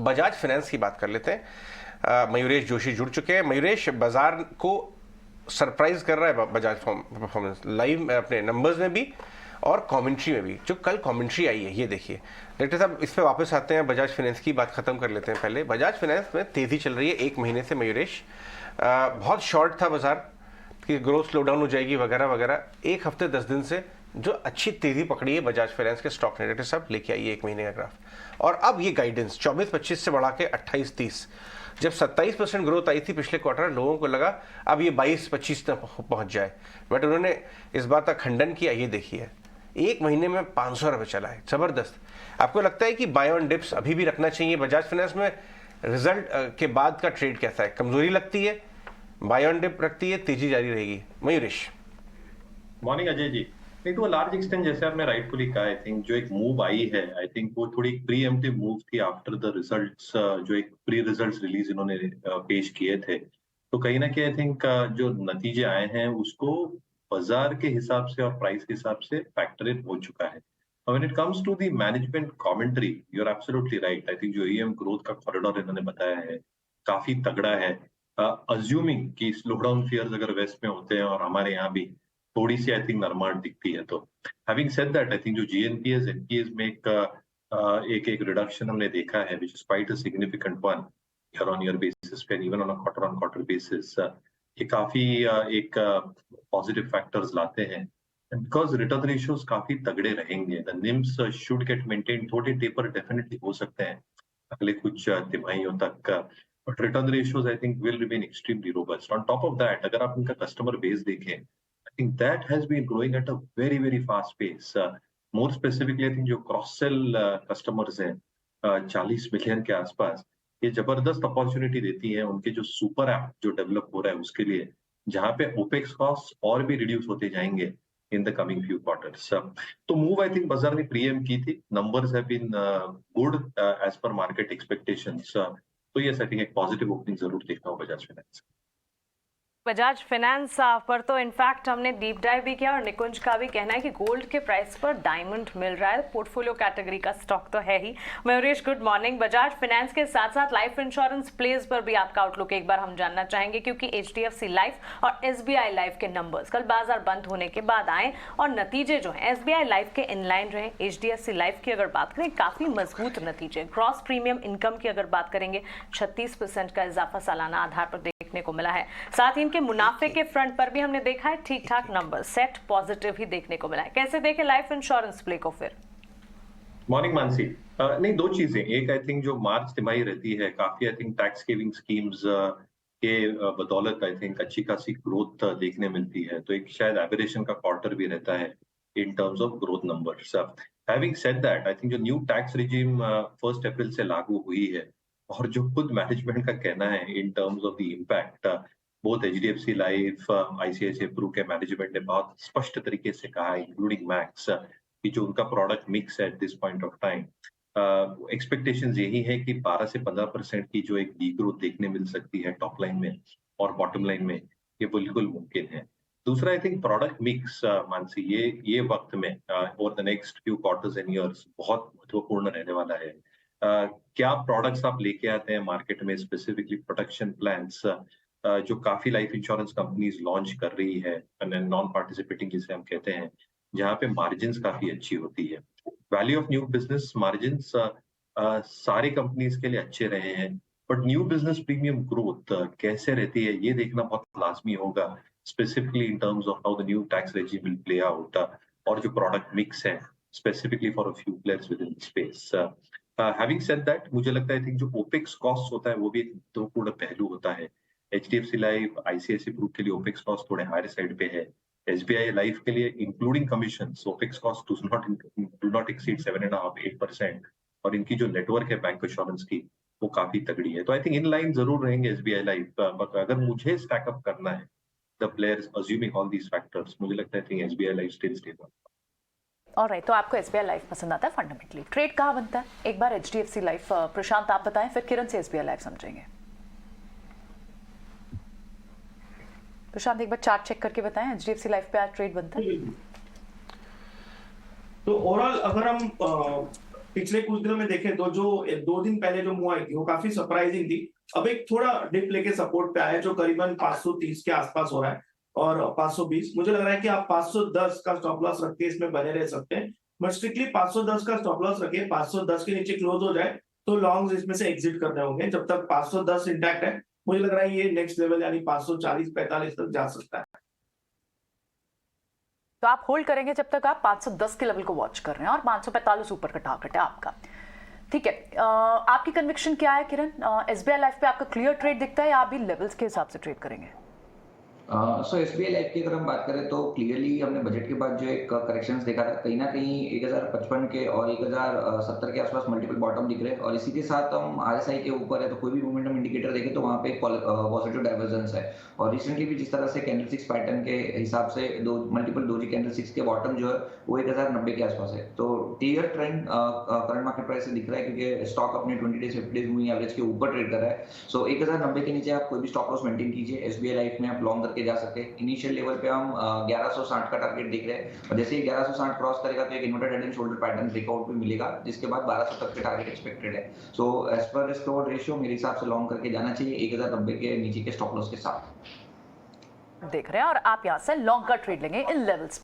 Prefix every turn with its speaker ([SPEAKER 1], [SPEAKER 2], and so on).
[SPEAKER 1] Bajaj finance की बात कर लेते हैं। मयूरेश जोशी जुड़ चुके हैं। मयूरेश, बाजार को सरप्राइज कर रहा है बजाज परफॉर्मेंस, लाइव अपने नंबर्स में भी और कमेंट्री में भी। जो कल कमेंट्री आई है, ये देखिए डायरेक्टर साहब, इस पे वापस आते हैं। बजाज फाइनेंस की बात खत्म कर लेते हैं पहले। बजाज फाइनेंस में तेजी चल रही है 1 महीने से मयूरेश। बहुत शॉर्ट था बाजार कि ग्रोथ स्लो डाउन हो जाएगी वगैरह वगैरह। 1 हफ्ते 10 दिन से जो अच्छी तेजी पकड़ी है बजाज फाइनेंस के स्टॉक ने, डायरेक्टर साहब लेके आइए 1 महीने का ग्राफ। और अब ये गाइडेंस 24-25 से बढ़ा के 28-30, जब 27% ग्रोथ आई थी पिछले क्वार्टर, लोगों को लगा अब ये 22-25 तक पहुंच जाए, बट उन्होंने इस बात का खंडन किया। ये देखिए 1 महीने में 500 रुपये चला है, जबरदस्त। आपको लगता है कि बाय ऑन डिप्स अभी भी रखना चाहिए बजाज फाइनेंस में? रिजल्ट के बाद का ट्रेड कैसा है? कमजोरी लगती है, बाय ऑन डिप रखती है, तेजी जारी रहेगी? मयूरेश।
[SPEAKER 2] मॉर्निंग अजय जी। नहीं, टू अ लार्ज एक्सटेंट जैसे आपने राइटफुली कहा, आई थिंक जो एक मूव आई है, आई थिंक वो थोड़ी प्रीएम्प्टिव मूव थी आफ्टर द रिजल्ट्स, जो एक प्री रिजल्ट्स रिलीज इन्होंने पेश किए थे। तो कहीं ना कहीं आई थिंक जो नतीजे आए हैं उसको बाजार के हिसाब से और प्राइस के हिसाब से फैक्टर इन हो चुका है। When it comes to the management commentary, you are absolutely right. I think जो ईएम ग्रोथ का कॉरिडोर इन्होंने बताया है काफी तगड़ा है। अज्यूमिंग कि स्लो डाउन फियर्स अगर वेस्ट में होते हैं और हमारे यहाँ भी थोड़ी सी आई थिंक नरमाट दिखती है, तो having said that I think जो जीएनपीएस एनपीएस में एक रिडक्शन हमने देखा है which is quite a significant one year on year basis पे, even on a quarter on quarter basis, ये काफी एक पॉजिटिव फैक्टर्स लाते हैं। बिकॉज रिटर्न रेशियोज काफी तगड़े रहेंगे, the NIMS should get maintain. थोड़े टेपर डेफिनेटली हो सकते हैं अगले कुछ तिमाहियों तक, but return ratios I think will remain extremely robust. On top of that अगर आप इनका कस्टमर बेस देखें, I think that has been growing at a very, very fast pace. More specifically, I think जो cross sell customers हैं 40 million के आसपास, ये जबरदस्त अपॉर्चुनिटी देती है उनके जो सुपर ऐप जो डेवलप हो रहा है उसके लिए, जहां पे ओपेक्स कॉस्ट और भी रिड्यूस होते जाएंगे in the coming few quarters. तो मूव आई थिंक बाजार ने प्रीएम की थी, numbers have been good as per market expectations. तो यस, आई थिंक एक पॉजिटिव ओपनिंग जरूर देखना हो बजाज फाइनेंस।
[SPEAKER 3] बजाज फाइनेंस पर तो इनफैक्ट हमने डीप डाइव भी किया और निकुंज का भी कहना है कि गोल्ड के प्राइस पर डायमंड मिल रहा है। पोर्टफोलियो कैटेगरी का स्टॉक तो है ही। Mayuresh, good morning. Bajaj finance के साथ साथ लाइफ इंश्योरेंस प्लेस पर भी आपका आउटलुक एक बार हम जानना चाहेंगे, क्योंकि एचडीएफसी लाइफ और एसबीआई लाइफ के नंबर्स कल बाजार बंद होने के बाद आए और नतीजे जो है एसबीआई लाइफ के इनलाइन रहे। एचडीएफसी लाइफ की अगर बात करें काफी मजबूत नतीजे। ग्रॉस प्रीमियम इनकम की अगर बात करेंगे 36% का इजाफा सालाना आधार पर देखने को मिला है। साथ ही इनके मुनाफे के फ्रंट पर भी हमने देखा है ठीक ठाक नंबर, सेट पॉजिटिव ही देखने को मिला है। कैसे देखे लाइफ इंश्योरेंस प्ले को फिर?
[SPEAKER 2] मॉर्निंग मानसी। नहीं, दो चीजें। एक आई थिंक जो मार्च तिमाही रहती है काफी I think tax saving schemes के बदौलत आई थिंक अच्छी खासी ग्रोथ देखने मिलती है, तो एक शायद एबरेशन का क्वार्टर भी रहता है in terms of growth numbers. Having said that I think जो न्यू टैक्स रिजीम 1 अप्रैल से लागू हुई है और जो खुद मैनेजमेंट का कहना है in terms of the impact, both HDFC life ICICI Pru के मैनेजमेंट ने बहुत स्पष्ट तरीके से कहा, इंक्लूडिंग मैक्स, कि जो उनका प्रोडक्ट मिक्स है at this point of time, expectations यही है कि 12 से 15% की जो एक डीग्रोथ देखने मिल सकती है टॉप लाइन में और बॉटम लाइन में, ये बिल्कुल मुमकिन है। दूसरा I think product mix, Mansi, ये वक्त में over the next few quarters and years बहुत महत्वपूर्ण रहने वाला है। क्या प्रोडक्ट्स आप लेके आते हैं मार्केट में, स्पेसिफिकली प्रोटेक्शन प्लान्स जो काफी लाइफ इंश्योरेंस कंपनीज लॉन्च कर रही है, नॉन पार्टिसिपेटिंग जिसे हम कहते हैं, जहाँ पे मार्जिन्स काफी अच्छी होती है। Value of new business margins सारी कंपनीज के लिए अच्छे रहे हैं, but new business premium growth कैसे रहती है ये देखना बहुत लाजमी होगा, specifically in terms of how the new tax regime will play out, और जो प्रोडक्ट मिक्स है specifically for a few players with in space. Having said that, मुझे लगता है आई थिंक जो ओपेक्स कॉस्ट होता है वो भी एक महत्वपूर्ण पहलू होता है। एचडीएफसी लाइफ आईसीआईसीआई ग्रुप के लिए ओपेक्स कॉस्ट थोड़े हायर साइड पे है। एसबीआई लाइफ के लिए including commission opex cost do not exceed 7.5-8%, और इनकी जो नेटवर्क है बैंक इंश्योरेंस की वो काफी तगड़ी है। तो आई थिंक इन लाइन जरूर रहेंगे एसबीआई लाइफ, बट अगर मुझे स्टैकअप करना है the players assuming all these factors, मुझे लगता है SBI life still stable.
[SPEAKER 4] Alright, तो आपको एसबीआई लाइफ पसंद आता है फंडामेंटली। ट्रेड कहाँ बनता है? एक बार एचडीएफसी लाइफ प्रशांत आप बताएं, फिर किरण से एसबीआई लाइफ समझेंगे। प्रशांत एक बार चार्ट चेक करके बताएं, एचडीएफसी लाइफ पे आज ट्रेड बनता है?
[SPEAKER 5] तो ओवरऑल अगर हम पिछले कुछ दिनों में देखें तो जो 2 दिन पहले जो मूव आई थी वो काफी सरप्राइजिंग थी। अब एक थोड़ा डिप लेके सपोर्ट पे आया जो करीबन 530 के आसपास हो रहा है और 520। मुझे लग रहा है कि आप 510 का स्टॉप लॉस रख के इसमें बने रह सकते हैं, बट स्ट्रिक्टली 510 का स्टॉप लॉस रखिए। 510 के नीचे क्लोज हो जाए तो लॉन्ग इसमें से एग्जिट करने होंगे। जब तक 510 इंटैक्ट है मुझे लग रहा है ये नेक्स्ट लेवल यानी 540-45 तक जा सकता है।
[SPEAKER 4] तो आप होल्ड करेंगे जब तक आप 510 के लेवल को वॉच कर रहे हैं और 545 ऊपर का टारगेट है आपका। ठीक है, आपकी कन्विक्शन क्या है किरण? एसबीआई लाइफ पे आपका क्लियर ट्रेड दिखता है या आप भी लेवल्स के हिसाब से ट्रेड करेंगे?
[SPEAKER 6] सो एसबीआई लाइफ की अगर हम बात करें तो क्लियरली हमने बजट के बाद जो एक करेक्शंस देखा था, कहीं ना कहीं 1055 के और 1070 के आसपास मल्टीपल बॉटम दिख रहे हैं और इसी के साथ हम आरएसआई के ऊपर है तो कोई भी मोमेंटम इंडिकेटर देखें तो वहाँ पे एक पॉजिटिव डाइवर्जेंस है। और रिसेंटली भी जिस तरह से कैंडलस्टिक्स पैटर्न के हिसाब से मल्टीपल डोजी कैंडलस्टिक्स के बॉटम जो है वो 1090 के आसपास है। तो clear trend current market price से दिख रहा है क्योंकि स्टॉक अपने 20 डेज 50 डेज मूविंग एवरेज के ऊपर ट्रेड कर रहा है। सो 1090 के नीचे आप कोई भी स्टॉप लॉस मेंटेन कीजिए। एसबीआई लाइफ में आप लॉन्ग करके जा सकते हैं। इनिशियल लेवल पे हम 1160 का टारगेट देख रहे हैं और जैसे ही 1160 क्रॉस करेगा तो एक inverted head and shoulder pattern breakout पे मिलेगा जिसके बाद 1200 तक के टारगेट एक्सपेक्टेड है। So as per risk reward ratio मेरे हिसाब से लॉन्ग करके जाना चाहिए 1090 के नीचे के स्टॉप लॉस के साथ।
[SPEAKER 4] देख रहे हैं और आप यहां से लॉन्ग का ट्रेड लेंगे इन लेवल्स।